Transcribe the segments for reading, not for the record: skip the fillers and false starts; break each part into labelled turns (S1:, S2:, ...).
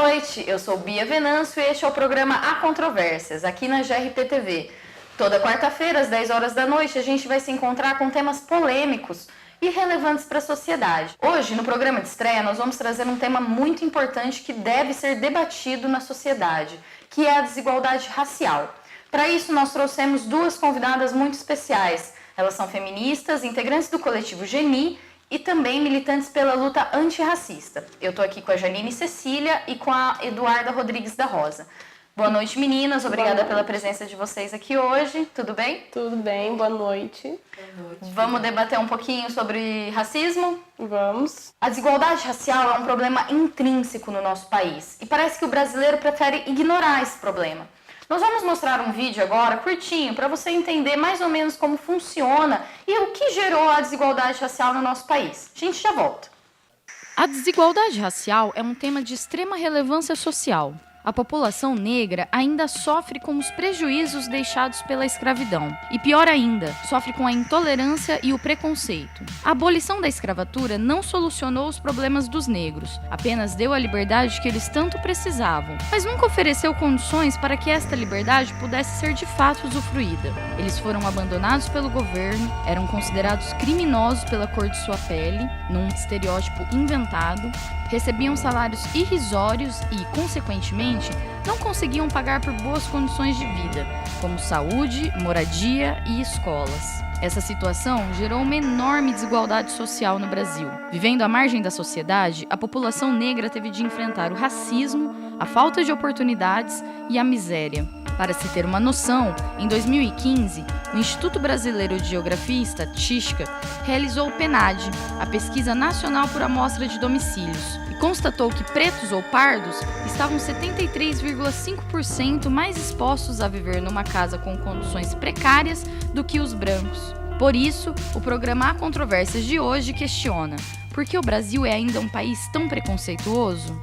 S1: noite, eu sou Bia Venâncio e este é o programa Há Controvérsias, aqui na GRP-TV. Toda quarta-feira, às 10 horas da noite, a gente vai se encontrar com temas polêmicos e relevantes para a sociedade. Hoje, no programa de estreia, nós vamos trazer um tema muito importante que deve ser debatido na sociedade, que é a desigualdade racial. Para isso, nós trouxemos duas convidadas muito especiais. Elas são feministas, integrantes do coletivo Geni e também militantes pela luta antirracista. Eu estou aqui com a Janine Cecília e com a Eduarda Rodrigues da Rosa. Boa noite, meninas. Obrigada pela presença de vocês aqui hoje. Tudo bem?
S2: Tudo bem, boa noite.
S1: Boa noite. Vamos debater um pouquinho sobre racismo?
S2: Vamos.
S1: A desigualdade racial é um problema intrínseco no nosso país e parece que o brasileiro prefere ignorar esse problema. Nós vamos mostrar um vídeo agora, curtinho, para você entender mais ou menos como funciona e o que gerou a desigualdade racial no nosso país. A gente já volta.
S3: A desigualdade racial é um tema de extrema relevância social. A população negra ainda sofre com os prejuízos deixados pela escravidão. E pior ainda, sofre com a intolerância e o preconceito. A abolição da escravatura não solucionou os problemas dos negros, apenas deu a liberdade que eles tanto precisavam, mas nunca ofereceu condições para que esta liberdade pudesse ser de fato usufruída. Eles foram abandonados pelo governo, eram considerados criminosos pela cor de sua pele, num estereótipo inventado, recebiam salários irrisórios e, consequentemente, não conseguiam pagar por boas condições de vida, como saúde, moradia e escolas. Essa situação gerou uma enorme desigualdade social no Brasil. Vivendo à margem da sociedade, a população negra teve de enfrentar o racismo, a falta de oportunidades e a miséria. Para se ter uma noção, em 2015, o Instituto Brasileiro de Geografia e Estatística realizou o PNAD, a Pesquisa Nacional por Amostra de Domicílios, e constatou que pretos ou pardos estavam 73,5% mais expostos a viver numa casa com condições precárias do que os brancos. Por isso, o programa Há Controvérsias de hoje questiona: por que o Brasil é ainda um país tão preconceituoso?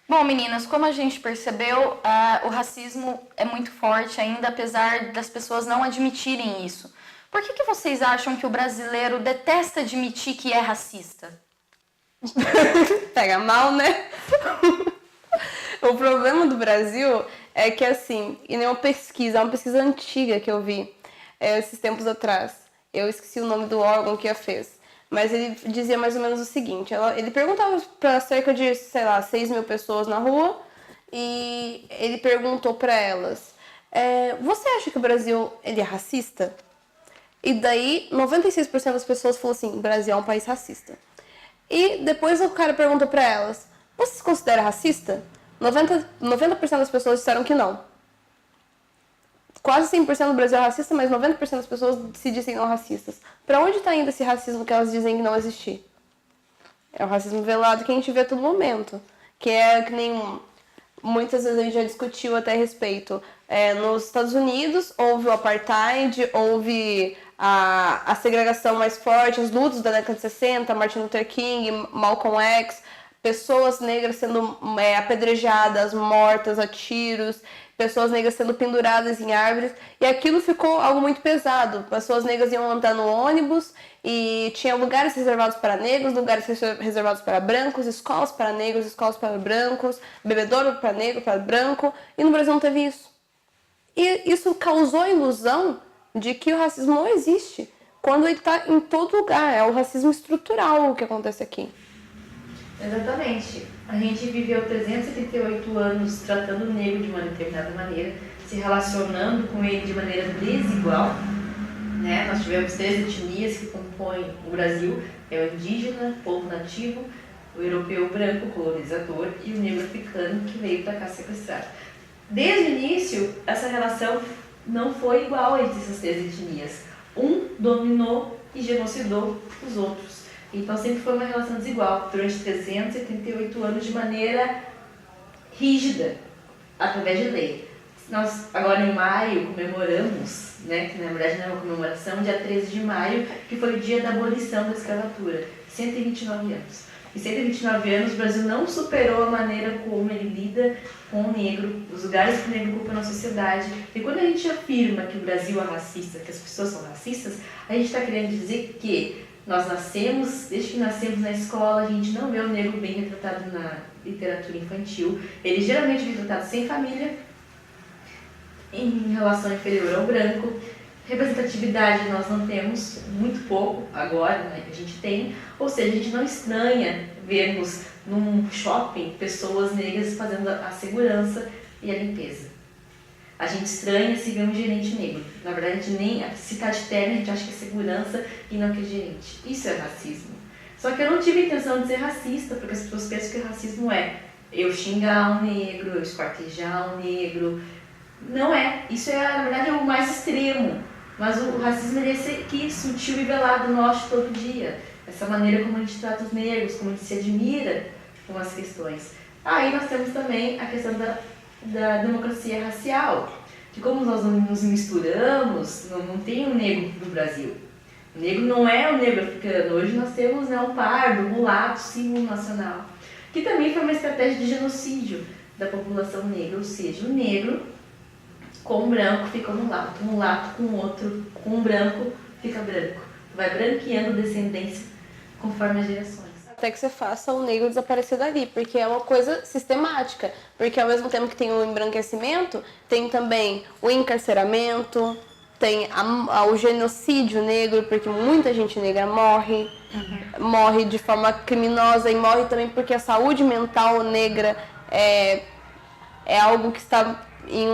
S1: Bom, meninas, como a gente percebeu, o racismo é muito forte ainda, apesar das pessoas não admitirem isso. Por que vocês acham que o brasileiro detesta admitir que é racista?
S2: Pega mal, né? O problema do Brasil é que, assim, em uma pesquisa antiga que eu vi esses tempos atrás, eu esqueci o nome do órgão que a fez, mas ele dizia mais ou menos o seguinte: ele perguntava para cerca de, 6 mil pessoas na rua, e ele perguntou para elas: você acha que o Brasil ele é racista? E daí 96% das pessoas falou assim: o Brasil é um país racista. E depois o cara perguntou para elas: você se considera racista? 90% das pessoas disseram que não. Quase 100% do Brasil é racista, mas 90% das pessoas se dizem não racistas. Para onde está indo esse racismo que elas dizem que não existir? É o racismo velado que a gente vê a todo momento. Que é que nem muitas vezes a gente já discutiu até a respeito. Nos Estados Unidos houve o apartheid, houve a segregação mais forte, as lutas da década de 60, Martin Luther King, Malcolm X, pessoas negras sendo apedrejadas, mortas a tiros, pessoas negras sendo penduradas em árvores, e aquilo ficou algo muito pesado. Pessoas negras iam andar no ônibus e tinha lugares reservados para negros, lugares reservados para brancos, escolas para negros, escolas para brancos, bebedouro para negro, para branco, e no Brasil não teve isso. E isso causou a ilusão de que o racismo não existe, quando ele está em todo lugar. É o racismo estrutural o que acontece aqui.
S4: Exatamente. A gente viveu 378 anos tratando o negro de uma determinada maneira, se relacionando com ele de maneira desigual, né? Nós tivemos 3 etnias que compõem o Brasil: é o indígena, o povo nativo, o europeu branco, colonizador, e o negro africano que veio para cá sequestrado. Desde o início, essa relação não foi igual entre essas 3 etnias. Um dominou e genocidou os outros. Então sempre foi uma relação desigual, durante 378 anos, de maneira rígida, através de lei. Nós agora em maio comemoramos, né, que na verdade não é uma comemoração, dia 13 de maio, que foi o dia da abolição da escravatura, 129 anos. Em 129 anos o Brasil não superou a maneira como ele lida com o negro, os lugares que o negro ocupa na sociedade. E quando a gente afirma que o Brasil é racista, que as pessoas são racistas, a gente está querendo dizer que nós nascemos, desde que nascemos na escola, a gente não vê o negro bem retratado literatura infantil. Ele geralmente vem tratado sem família, em relação inferior ao branco. Representatividade nós não temos, muito pouco agora, né, a gente tem, ou seja, a gente não estranha vermos num shopping pessoas negras fazendo a segurança e a limpeza. A gente estranha se vê um gerente negro. Na verdade, a gente nem, se tá de terno, a gente acha que é segurança e não que é gerente. Isso é racismo. Só que eu não tive a intenção de ser racista, porque as pessoas pensam que racismo é eu xingar um negro, eu esquartejar um negro. Não é. Isso é, na verdade, é o mais extremo. Mas o racismo é esse aqui, sutil e velado, nosso todo dia. Essa maneira como a gente trata os negros, como a gente se admira com as questões. Aí nós temos também a questão da democracia racial, de como nós não nos misturamos, não tem um negro no Brasil. O negro não é o negro africano. Hoje nós temos, né, um pardo, um mulato, símbolo nacional, que também foi uma estratégia de genocídio da população negra, ou seja, o negro com um branco fica um mulato com outro, com um branco fica branco. Vai branqueando descendência conforme as gerações.
S2: Até que você faça o negro desaparecer dali, porque é uma coisa sistemática. Porque ao mesmo tempo que tem o embranquecimento, tem também o encarceramento, tem o genocídio negro, porque muita gente negra morre, morre de forma criminosa e morre também porque a saúde mental negra é algo que está em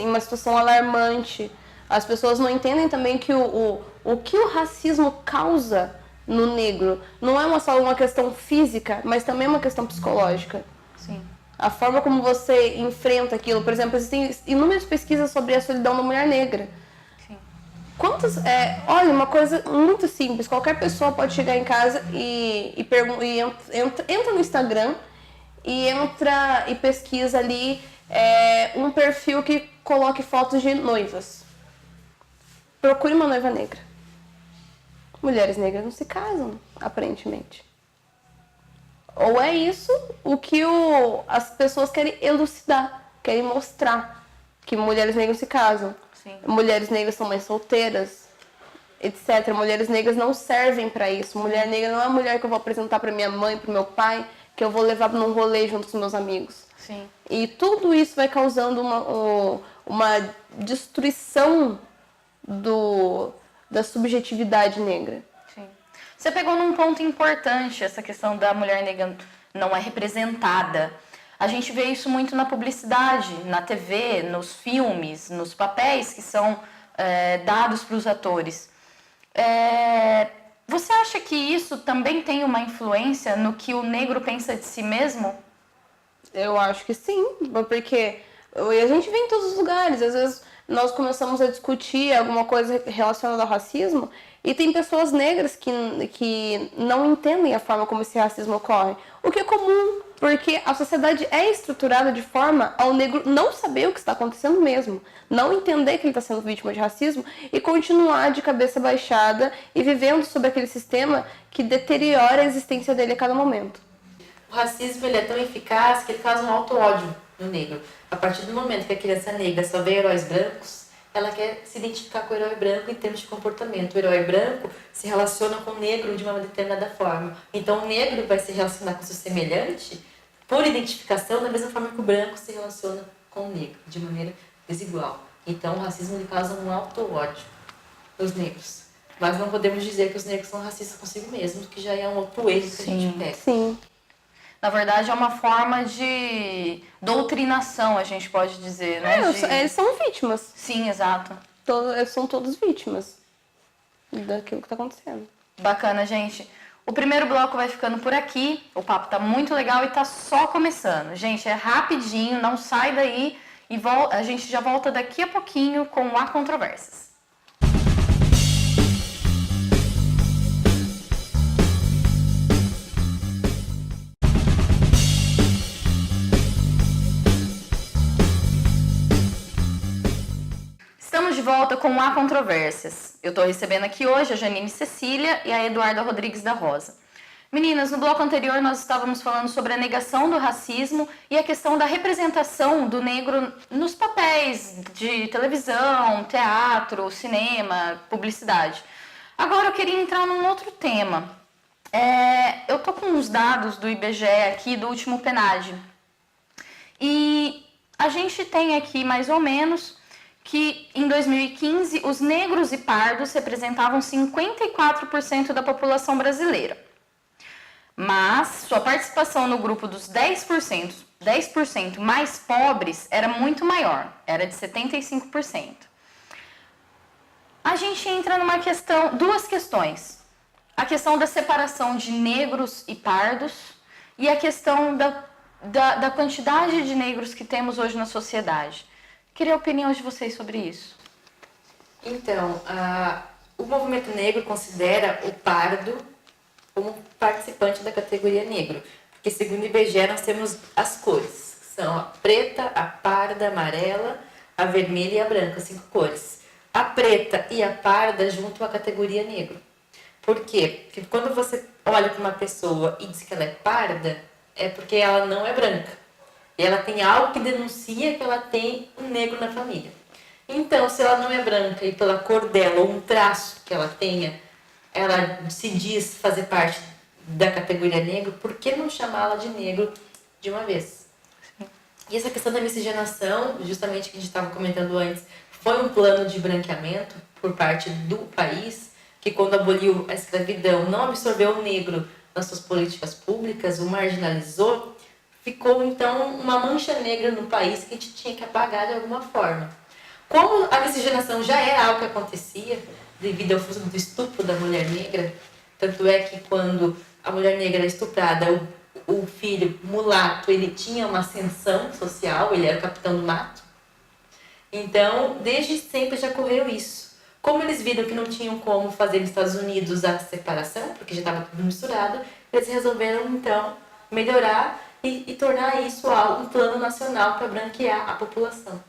S2: uma situação alarmante. As pessoas não entendem também que o que o racismo causa no negro não é só uma questão física, mas também uma questão psicológica.
S1: Sim.
S2: A forma como você enfrenta aquilo. Por exemplo, existem inúmeras pesquisas sobre a solidão da mulher negra.
S1: Sim.
S2: Olha, uma coisa muito simples. Qualquer pessoa pode chegar em casa entra no Instagram e pesquisa ali um perfil que coloque fotos de noivas. Procure uma noiva negra. Mulheres negras não se casam, aparentemente. Ou é isso o que as pessoas querem elucidar, querem mostrar, que mulheres negras se casam.
S1: Sim.
S2: Mulheres negras são mães solteiras, etc. Mulheres negras não servem para isso. Mulher negra não é a mulher que eu vou apresentar para minha mãe, para meu pai, que eu vou levar num rolê junto com meus amigos.
S1: Sim.
S2: E tudo isso vai causando uma destruição da subjetividade negra.
S1: Sim. Você pegou num ponto importante, essa questão da mulher negra não é representada. A gente vê isso muito na publicidade, na TV, nos filmes, nos papéis que são dados para os atores. Você acha que isso também tem uma influência no que o negro pensa de si mesmo?
S2: Eu acho que sim, porque a gente vê em todos os lugares. Às vezes nós começamos a discutir alguma coisa relacionada ao racismo e tem pessoas negras que não entendem a forma como esse racismo ocorre. O que é comum, porque a sociedade é estruturada de forma ao negro não saber o que está acontecendo mesmo, não entender que ele está sendo vítima de racismo e continuar de cabeça baixada e vivendo sob aquele sistema que deteriora a existência dele a cada momento.
S5: O racismo ele é tão eficaz que ele causa um auto-ódio no negro. A partir do momento que a criança negra só vê heróis brancos, ela quer se identificar com o herói branco em termos de comportamento. O herói branco se relaciona com o negro de uma determinada forma. Então o negro vai se relacionar com o seu semelhante por identificação, da mesma forma que o branco se relaciona com o negro, de maneira desigual. Então o racismo ele causa um auto-ódio nos negros. Mas não podemos dizer que os negros são racistas consigo mesmos, que já é um outro erro que a gente pega.
S2: Sim.
S1: Na verdade, é uma forma de doutrinação, a gente pode dizer, né?
S2: Eles são vítimas.
S1: Sim, exato.
S2: Eles são todos vítimas daquilo que está acontecendo.
S1: Bacana, gente. O primeiro bloco vai ficando por aqui. O papo tá muito legal e tá só começando. Gente, é rapidinho, não sai daí. E a gente já volta daqui a pouquinho com o Há Controvérsias. Estamos de volta com Há Controvérsias. Eu estou recebendo aqui hoje a Janine Cecília e a Eduarda Rodrigues da Rosa. Meninas, no bloco anterior nós estávamos falando sobre a negação do racismo e a questão da representação do negro nos papéis de televisão, teatro, cinema, publicidade. Agora eu queria entrar num outro tema. Eu tô com uns dados do IBGE aqui do último PNAD. E a gente tem aqui mais ou menos que em 2015 os negros e pardos representavam 54% da população brasileira. Mas sua participação no grupo dos 10% mais pobres era muito maior, era de 75%. A gente entra numa questão, duas questões. A questão da separação de negros e pardos e a questão da quantidade de negros que temos hoje na sociedade. Queria a opinião de vocês sobre isso.
S5: Então, o movimento negro considera o pardo como participante da categoria negro. Porque, segundo o IBGE, nós temos as cores. São a preta, a parda, a amarela, a vermelha e a branca, 5 cores. A preta e a parda juntam a categoria negro. Por quê? Porque quando você olha para uma pessoa e diz que ela é parda, é porque ela não é branca. E ela tem algo que denuncia que ela tem um negro na família. Então, se ela não é branca e pela cor dela, ou um traço que ela tenha, ela se diz fazer parte da categoria negro, por que não chamá-la de negro de uma vez? Sim. E essa questão da miscigenação, justamente que a gente estava comentando antes, foi um plano de branqueamento por parte do país, que quando aboliu a escravidão não absorveu o negro nas suas políticas públicas, o marginalizou, ficou então uma mancha negra no país que a gente tinha que apagar de alguma forma. Como a miscigenação já era algo que acontecia, devido ao fruto do estupro da mulher negra, tanto é que quando a mulher negra era estuprada, o filho mulato, ele tinha uma ascensão social, ele era o capitão do mato. Então, desde sempre já ocorreu isso. Como eles viram que não tinham como fazer nos Estados Unidos a separação, porque já estava tudo misturado, eles resolveram, então, melhorar e tornar isso um plano nacional para branquear a população.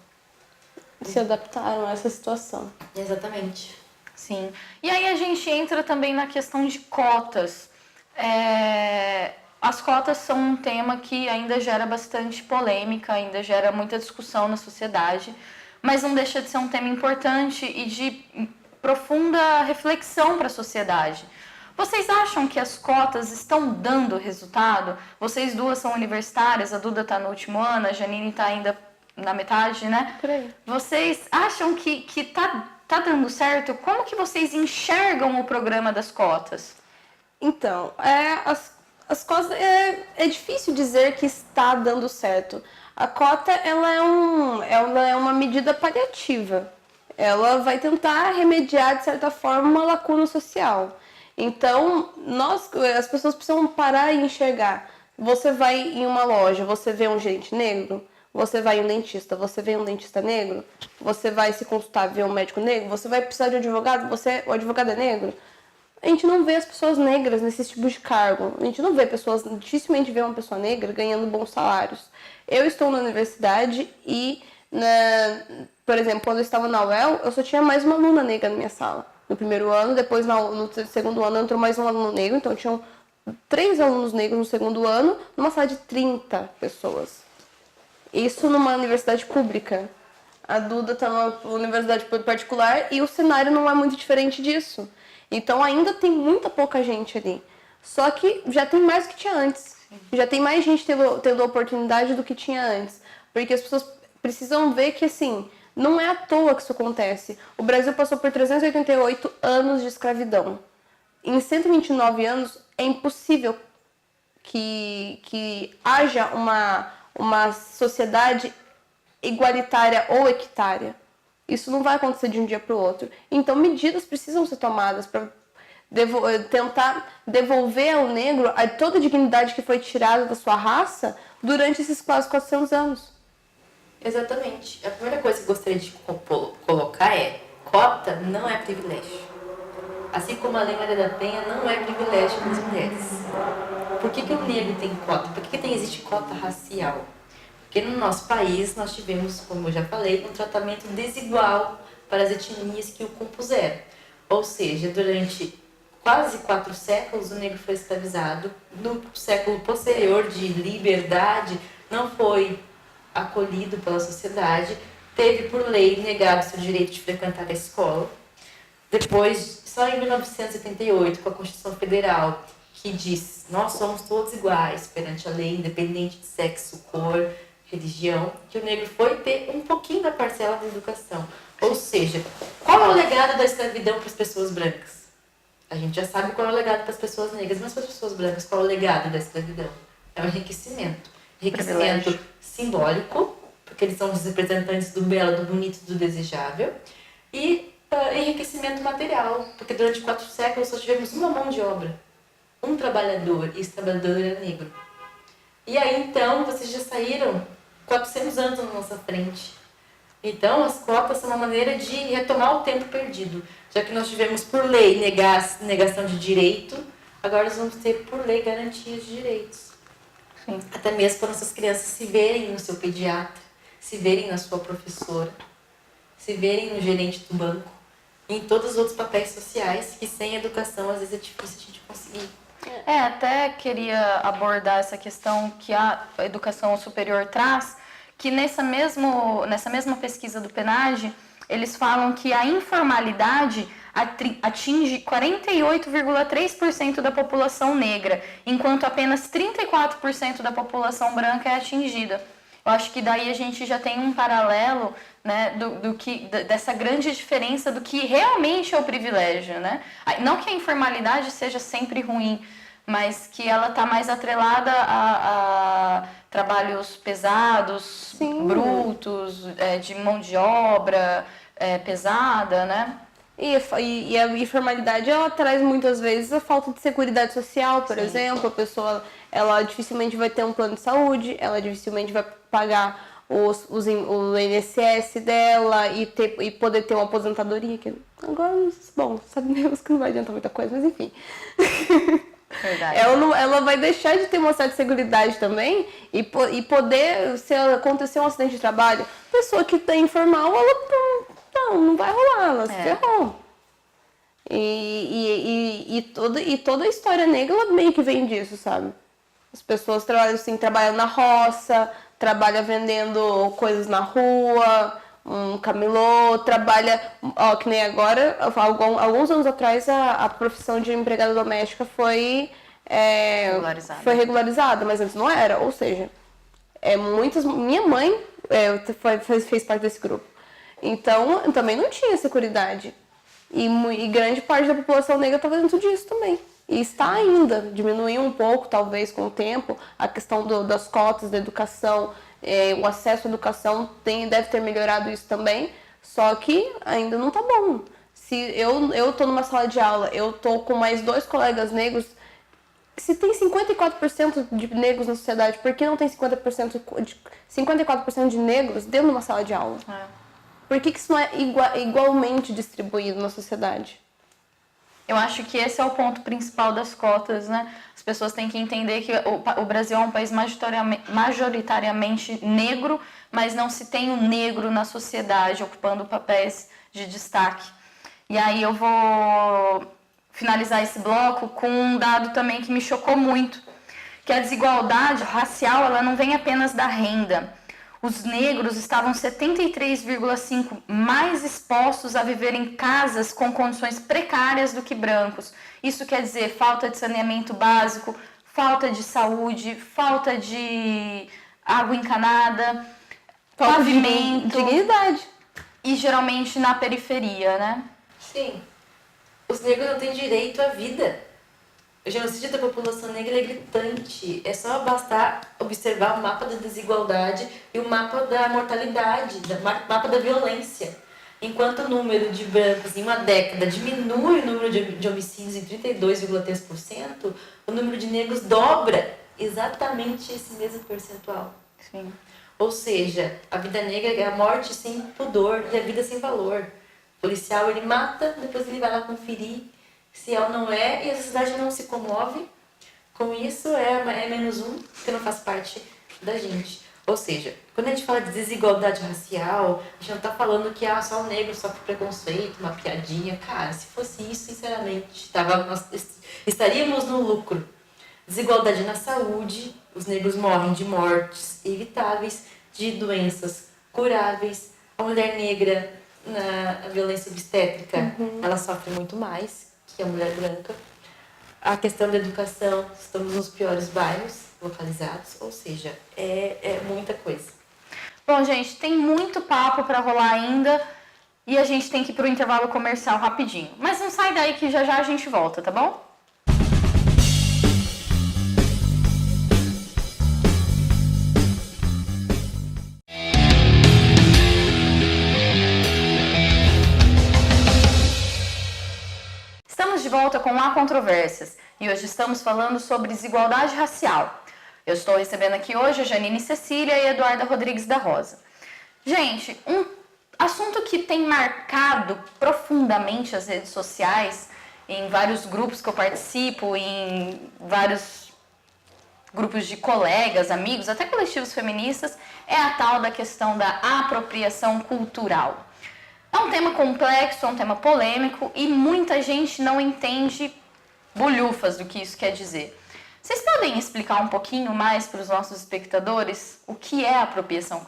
S2: Se adaptaram a essa situação.
S5: Exatamente.
S1: Sim. E aí a gente entra também na questão de cotas. As cotas são um tema que ainda gera bastante polêmica, ainda gera muita discussão na sociedade, mas não deixa de ser um tema importante e de profunda reflexão para a sociedade. Vocês acham que as cotas estão dando resultado? Vocês duas são universitárias, a Duda está no último ano, a Janine está ainda na metade, né?
S2: Por aí.
S1: Vocês acham que tá dando certo? Como que vocês enxergam o programa das cotas?
S2: Então, as cotas é difícil dizer que está dando certo. A cota ela é uma medida paliativa. Ela vai tentar remediar, de certa forma, uma lacuna social. Então, as pessoas precisam parar e enxergar. Você vai em uma loja, você vê um gerente negro, você vai em um dentista, você vê um dentista negro, você vai se consultar, ver um médico negro, você vai precisar de um advogado, o advogado é negro. A gente não vê as pessoas negras nesse tipo de cargo. A gente não vê dificilmente vê uma pessoa negra ganhando bons salários. Eu estou na universidade e, por exemplo, quando eu estava na UEL, eu só tinha mais uma aluna negra na minha sala. No primeiro ano, depois no segundo ano entrou mais um aluno negro, então tinham 3 alunos negros no segundo ano, numa sala de 30 pessoas. Isso numa universidade pública. A Duda está numa universidade particular e o cenário não é muito diferente disso. Então ainda tem muita pouca gente ali. Só que já tem mais do que tinha antes. Já tem mais gente tendo oportunidade do que tinha antes. Porque as pessoas precisam ver que, assim, não é à toa que isso acontece. O Brasil passou por 388 anos de escravidão. Em 129 anos é impossível que haja uma sociedade igualitária ou equitária. Isso não vai acontecer de um dia para o outro. Então, medidas precisam ser tomadas para tentar devolver ao negro toda a dignidade que foi tirada da sua raça durante esses quase 400 anos.
S5: Exatamente. A primeira coisa que eu gostaria de colocar é: cota não é privilégio. Assim como a Lei Maria da Penha não é privilégio para as mulheres. Por que o negro tem cota? Por que existe cota racial? Porque no nosso país nós tivemos, como eu já falei, um tratamento desigual para as etnias que o compuseram. Ou seja, durante quase 4 séculos o negro foi escravizado. No século posterior de liberdade não foi acolhido pela sociedade, teve por lei negado-se o direito de frequentar a escola. Depois, só em 1978, com a Constituição Federal, que diz: nós somos todos iguais perante a lei, independente de sexo, cor, religião, que o negro foi ter um pouquinho da parcela da educação. Ou seja, qual é o legado da escravidão para as pessoas brancas? A gente já sabe qual é o legado para as pessoas negras, mas para as pessoas brancas, qual é o legado da escravidão? É o enriquecimento. Enriquecimento simbólico, porque eles são os representantes do belo, do bonito, do desejável, e enriquecimento material, porque durante 4 séculos só tivemos uma mão de obra, um trabalhador, e esse trabalhador era negro. E aí então vocês já saíram 400 anos na nossa frente. Então as cotas são uma maneira de retomar o tempo perdido, já que nós tivemos por lei negação de direito, agora nós vamos ter por lei garantias de direitos.
S1: Sim.
S5: Até mesmo para nossas crianças se verem no seu pediatra, se verem na sua professora, se verem no gerente do banco, e em todos os outros papéis sociais que sem educação às vezes é difícil a gente conseguir.
S1: Até queria abordar essa questão que a educação superior traz, que nessa mesma pesquisa do PNAD, eles falam que a informalidade atinge 48,3% da população negra, enquanto apenas 34% da população branca é atingida. Eu acho que daí a gente já tem um paralelo, né, dessa grande diferença do que realmente é o privilégio, né? Não que a informalidade seja sempre ruim, mas que ela está mais atrelada a trabalhos pesados,
S2: Sim.
S1: brutos, de mão de obra pesada, né?
S2: E a informalidade, ela traz muitas vezes a falta de seguridade social, por exemplo. A pessoa, ela dificilmente vai ter um plano de saúde, ela dificilmente vai pagar o INSS dela e poder ter uma aposentadoria. Que agora, bom, sabemos que não vai adiantar muita coisa, mas enfim.
S1: Verdade.
S2: Ela vai deixar de ter uma certa seguridade também e poder, se acontecer um acidente de trabalho, a pessoa que está informal, ela não vai rolar, ela se ferrou. E toda a história negra, ela meio que vem disso, sabe? As pessoas trabalham na roça, trabalham vendendo coisas na rua, um camelô, trabalha, que nem agora, alguns anos atrás a profissão de empregada doméstica foi regularizada, mas antes não era, ou seja, minha mãe fez parte desse grupo, então também não tinha seguridade, e grande parte da população negra estava dentro disso também. E está ainda, diminuiu um pouco, talvez, com o tempo, a questão das cotas da educação, o acesso à educação deve ter melhorado isso também, só que ainda não está bom. Se eu estou numa sala de aula, eu estou com mais 2 colegas negros, se tem 54% de negros na sociedade, por que não tem 54% de negros dentro de uma sala de aula? Por que isso não é igualmente distribuído na sociedade?
S1: Eu acho que esse é o ponto principal das cotas, né? As pessoas têm que entender que o Brasil é um país majoritariamente negro, mas não se tem um negro na sociedade ocupando papéis de destaque. E aí eu vou finalizar esse bloco com um dado também que me chocou muito, que a desigualdade racial, ela não vem apenas da renda. Os negros estavam 73,5% mais expostos a viver em casas com condições precárias do que brancos. Isso quer dizer falta de saneamento básico, falta de saúde, falta de água encanada, pavimento,
S2: dignidade.
S1: E geralmente na periferia, né?
S5: Sim. Os negros não têm direito à vida. O genocídio da população negra é gritante. É só bastar observar o mapa da desigualdade e o mapa da mortalidade, o mapa da violência. Enquanto o número de brancos em uma década diminui o número de homicídios em 32,3%, o número de negros dobra exatamente esse mesmo percentual.
S1: Sim.
S5: Ou seja, a vida negra é a morte sem pudor e a vida sem valor. O policial, ele mata, depois ele vai lá conferir se ela não é, e a sociedade não se comove com isso, é menos um, que não faz parte da gente. Ou seja, quando a gente fala de desigualdade racial, a gente não está falando que só o negro sofre preconceito, uma piadinha. Cara, se fosse isso, sinceramente, nós estaríamos no lucro. Desigualdade na saúde, os negros morrem de mortes evitáveis, de doenças curáveis. A mulher negra, na violência obstétrica, ela sofre muito mais que a mulher branca. A questão da educação, estamos nos piores bairros localizados, ou seja, é muita coisa.
S1: Bom, gente, tem muito papo para rolar ainda e a gente tem que ir pro intervalo comercial rapidinho. Mas não sai daí que já já a gente volta, tá bom? Estamos de volta com Há Controvérsias e hoje estamos falando sobre desigualdade racial. Eu estou recebendo aqui hoje a Janine Cecília e a Eduarda Rodrigues da Rosa. Gente, um assunto que tem marcado profundamente as redes sociais, em vários grupos que eu participo, em vários grupos de colegas, amigos, até coletivos feministas, é a tal da questão da apropriação cultural. É um tema complexo, é um tema polêmico e muita gente não entende bolhufas do que isso quer dizer. Vocês podem explicar um pouquinho mais para os nossos espectadores o que é a apropriação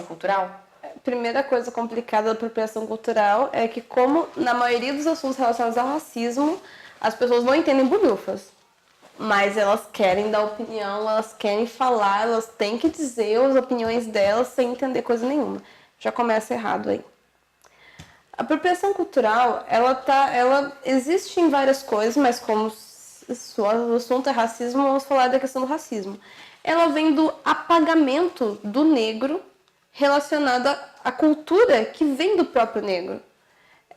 S1: cultural?
S2: A primeira coisa complicada da apropriação cultural é que, como na maioria dos assuntos relacionados ao racismo, as pessoas não entendem bolhufas. Mas elas querem dar opinião, elas querem falar, elas têm que dizer as opiniões delas sem entender coisa nenhuma. Já começa errado aí. A apropriação cultural, ela existe em várias coisas, mas como o assunto é racismo, vamos falar da questão do racismo. Ela vem do apagamento do negro relacionado à cultura que vem do próprio negro.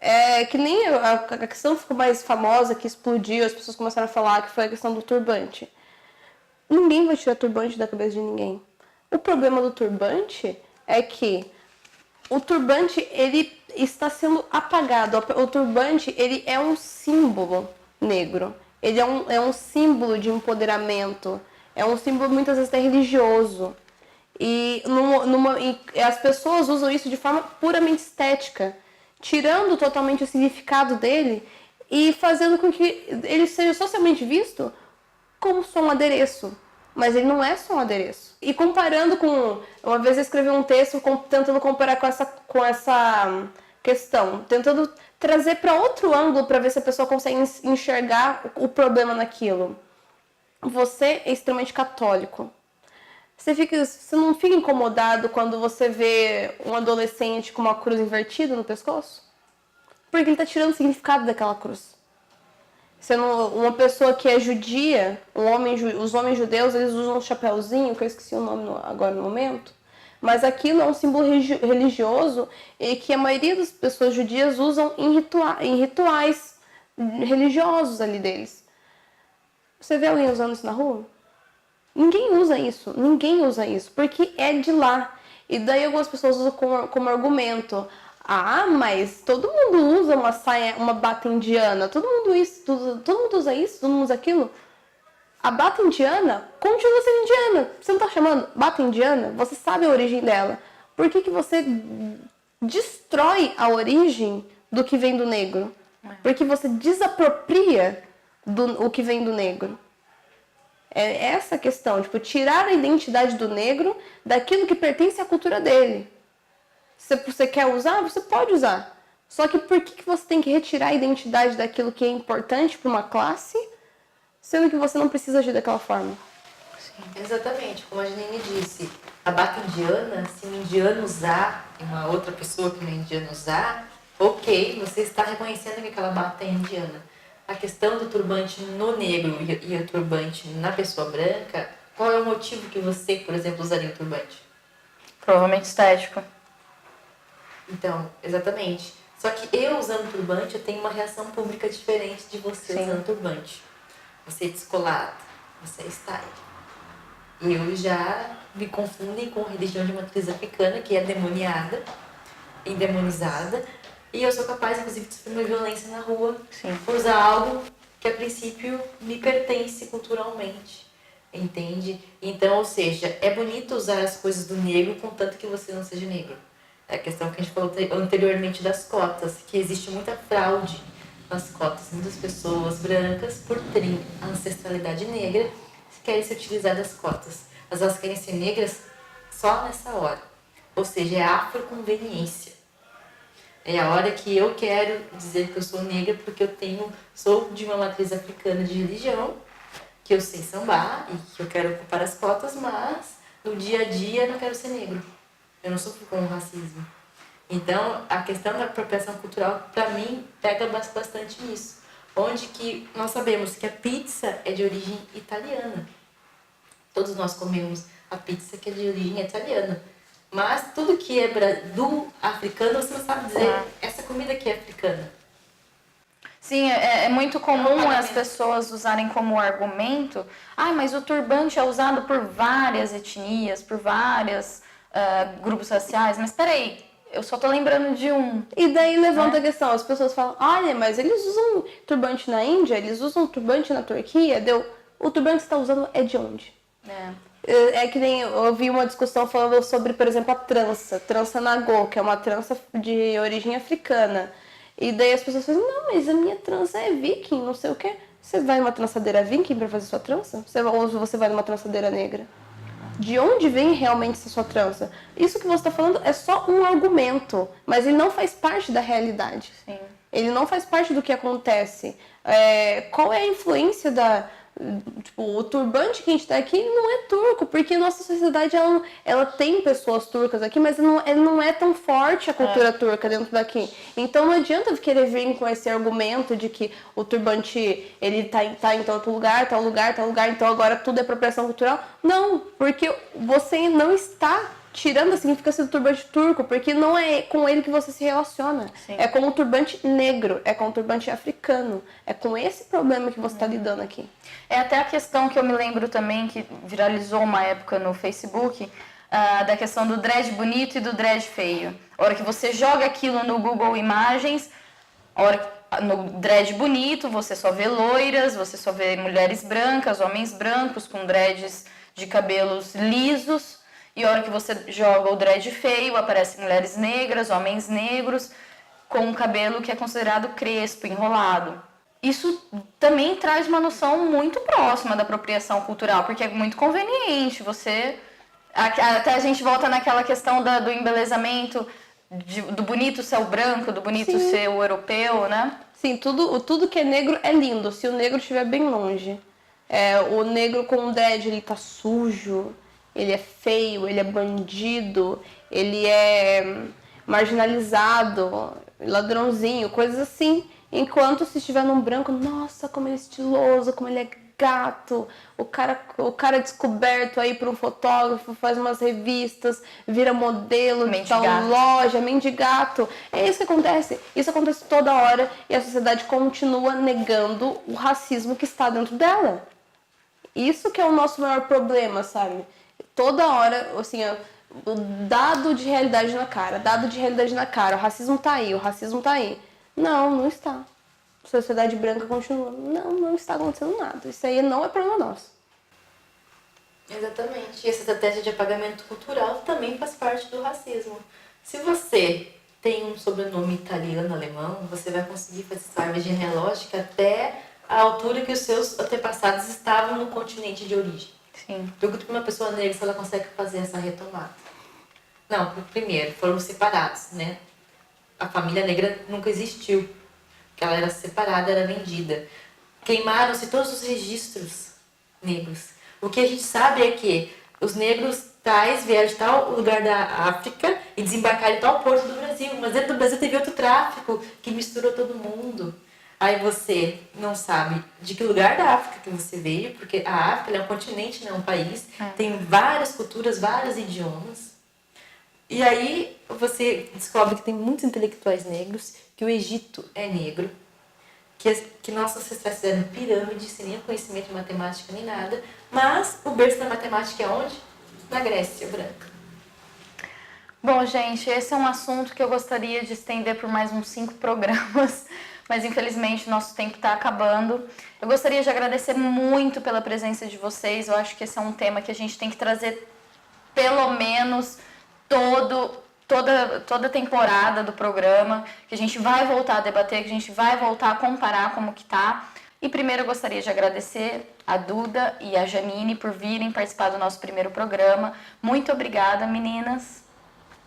S2: É que nem a questão ficou mais famosa, que explodiu, as pessoas começaram a falar, que foi a questão do turbante. Ninguém vai tirar turbante da cabeça de ninguém. O problema do turbante é que o turbante, ele está sendo apagado. O turbante, ele é um símbolo negro. Ele é um símbolo de empoderamento. É um símbolo, muitas vezes, até religioso. E as pessoas usam isso de forma puramente estética, tirando totalmente o significado dele e fazendo com que ele seja socialmente visto como só um adereço. Mas ele não é só um adereço. E comparando com... Uma vez eu escrevi um texto tentando comparar com essa questão, tentando trazer para outro ângulo para ver se a pessoa consegue enxergar o problema naquilo. Você é extremamente católico. Você não fica incomodado quando você vê um adolescente com uma cruz invertida no pescoço? Porque ele está tirando o significado daquela cruz. Uma pessoa que é judia, os homens judeus, eles usam um chapéuzinho, que eu esqueci o nome agora no momento, mas aquilo é um símbolo religioso e que a maioria das pessoas judias usam em rituais religiosos ali deles. Você vê alguém usando isso na rua? Ninguém usa isso, porque é de lá. E daí algumas pessoas usam como argumento: ah, mas todo mundo usa uma saia, uma bata indiana, todo mundo usa isso, todo mundo usa aquilo. A bata indiana continua sendo indiana. Você não está chamando bata indiana? Você sabe a origem dela. Por que você destrói a origem do que vem do negro? Porque você desapropria o que vem do negro. É essa a questão, tirar a identidade do negro daquilo que pertence à cultura dele. Se você quer usar, você pode usar. Só que por que você tem que retirar a identidade daquilo que é importante para uma classe, sendo que você não precisa agir daquela forma?
S5: Sim, exatamente, como a Janine disse, a bata indiana, se um indiano usar e uma outra pessoa que não é indiana usar, ok, você está reconhecendo que aquela bata é indiana. A questão do turbante no negro e o turbante na pessoa branca, qual é o motivo que você, por exemplo, usaria o turbante?
S1: Provavelmente estético.
S5: Então, exatamente. Só que eu usando turbante, eu tenho uma reação pública diferente de você usando turbante. Você é descolado, você é style. Eu já me confundem com religião de matriz africana, que é demoniada, endemonizada. E eu sou capaz, inclusive, de sofrer uma violência na rua por usar algo que, a princípio, me pertence culturalmente. Entende? Então, ou seja, é bonito usar as coisas do negro, contanto que você não seja negro. É a questão que a gente falou anteriormente das cotas, que existe muita fraude nas cotas. Muitas pessoas brancas, por terem a ancestralidade negra, querem se utilizar das cotas. Mas elas querem ser negras só nessa hora. Ou seja, é a afroconveniência. É a hora que eu quero dizer que eu sou negra porque eu sou de uma matriz africana de religião, que eu sei sambar e que eu quero ocupar as cotas, mas no dia a dia eu não quero ser negro. Eu não sofro com o racismo. Então, a questão da apropriação cultural, para mim, pega bastante nisso. Onde que nós sabemos que a pizza é de origem italiana. Todos nós comemos a pizza que é de origem italiana. Mas tudo que é do africano, você não sabe dizer, essa comida aqui é africana.
S1: Sim, é muito comum as pessoas usarem como argumento, mas o turbante é usado por várias etnias, por vários grupos raciais, mas peraí, eu só tô lembrando de um.
S2: E daí levanta a questão, as pessoas falam, olha, mas eles usam turbante na Índia, eles usam turbante na Turquia, o turbante que você está usando é de onde? É que nem eu ouvi uma discussão falando sobre, por exemplo, a trança nagô, que é uma trança de origem africana. E daí as pessoas falam, não, mas a minha trança é viking, não sei o quê. Você vai numa trançadeira viking pra fazer sua trança? Ou você vai numa trançadeira negra? De onde vem realmente essa sua trança? Isso que você está falando é só um argumento, mas ele não faz parte da realidade.
S1: Sim.
S2: Ele não faz parte do que acontece. Qual é a influência Tipo, o turbante que a gente tá aqui não é turco, porque a nossa sociedade ela tem pessoas turcas aqui, mas não é tão forte a cultura turca dentro daqui. Então não adianta querer vir com esse argumento de que o turbante ele tá em tal lugar, então agora tudo é apropriação cultural. Não, porque você não está tirando a significância do turbante turco, porque não é com ele que você se relaciona.
S1: Sim.
S2: É com o turbante negro, é com o turbante africano. É com esse problema que você está lidando aqui.
S1: É até a questão que eu me lembro também, que viralizou uma época no Facebook, da questão do dread bonito e do dread feio. A hora que você joga aquilo no Google Imagens, no dread bonito você só vê loiras, você só vê mulheres brancas, homens brancos com dreads de cabelos lisos. E a hora que você joga o dread feio, aparecem mulheres negras, homens negros, com um cabelo que é considerado crespo, enrolado. Isso também traz uma noção muito próxima da apropriação cultural, porque é muito conveniente você... Até a gente volta naquela questão do embelezamento, do bonito ser o branco, do bonito ser o europeu, né?
S2: Sim, tudo que é negro é lindo, se o negro estiver bem longe. O negro com o dread, ele tá sujo... Ele é feio, ele é bandido, ele é marginalizado, ladrãozinho, coisas assim. Enquanto se estiver num branco, nossa, como ele é estiloso, como ele é gato. O cara é descoberto aí por um fotógrafo, faz umas revistas, vira modelo de tal loja, mendigato. É isso que acontece. Isso acontece toda hora e a sociedade continua negando o racismo que está dentro dela. Isso que é o nosso maior problema, sabe? Toda hora, assim, dado de realidade na cara, o racismo tá aí. Não está. A sociedade branca continua. Não está acontecendo nada. Isso aí não é problema nosso.
S5: Exatamente. E essa estratégia de apagamento cultural também faz parte do racismo. Se você tem um sobrenome italiano, alemão, você vai conseguir fazer essa árvore genealógica até a altura que os seus antepassados estavam no continente de origem.
S1: Sim.
S5: Pergunto para uma pessoa negra se ela consegue fazer essa retomada. Não, primeiro, foram separados, né? A família negra nunca existiu. Porque ela era separada, era vendida. Queimaram-se todos os registros negros. O que a gente sabe é que os negros tais vieram de tal lugar da África e desembarcaram em tal porto do Brasil. Mas dentro do Brasil teve outro tráfico que misturou todo mundo. Aí você não sabe de que lugar da África que você veio, porque a África é um continente, não é um país. Tem várias culturas, vários idiomas. E aí você descobre que tem muitos intelectuais negros, que o Egito é negro, que nossos ancestrais fizeram pirâmides, sem nenhum conhecimento de matemática nem nada. Mas o berço da matemática é onde? Na Grécia branca.
S1: Bom, gente, esse é um assunto que eu gostaria de estender por mais uns 5 programas. Mas infelizmente nosso tempo está acabando. Eu gostaria de agradecer muito pela presença de vocês. Eu acho que esse é um tema que a gente tem que trazer pelo menos toda a temporada do programa, que a gente vai voltar a debater, que a gente vai voltar a comparar como que tá. E primeiro eu gostaria de agradecer a Duda e a Janine por virem participar do nosso primeiro programa. Muito obrigada, meninas.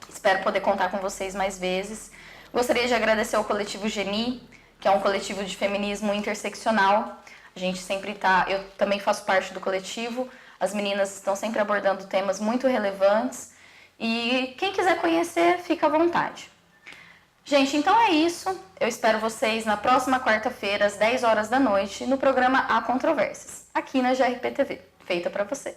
S1: Espero poder contar com vocês mais vezes. Gostaria de agradecer ao Coletivo Geni, que é um coletivo de feminismo interseccional. A gente sempre eu também faço parte do coletivo. As meninas estão sempre abordando temas muito relevantes e quem quiser conhecer, fica à vontade. Gente, então é isso. Eu espero vocês na próxima quarta-feira, às 10 horas da noite, no programa Há Controvérsias, aqui na GRPTV, feita para você.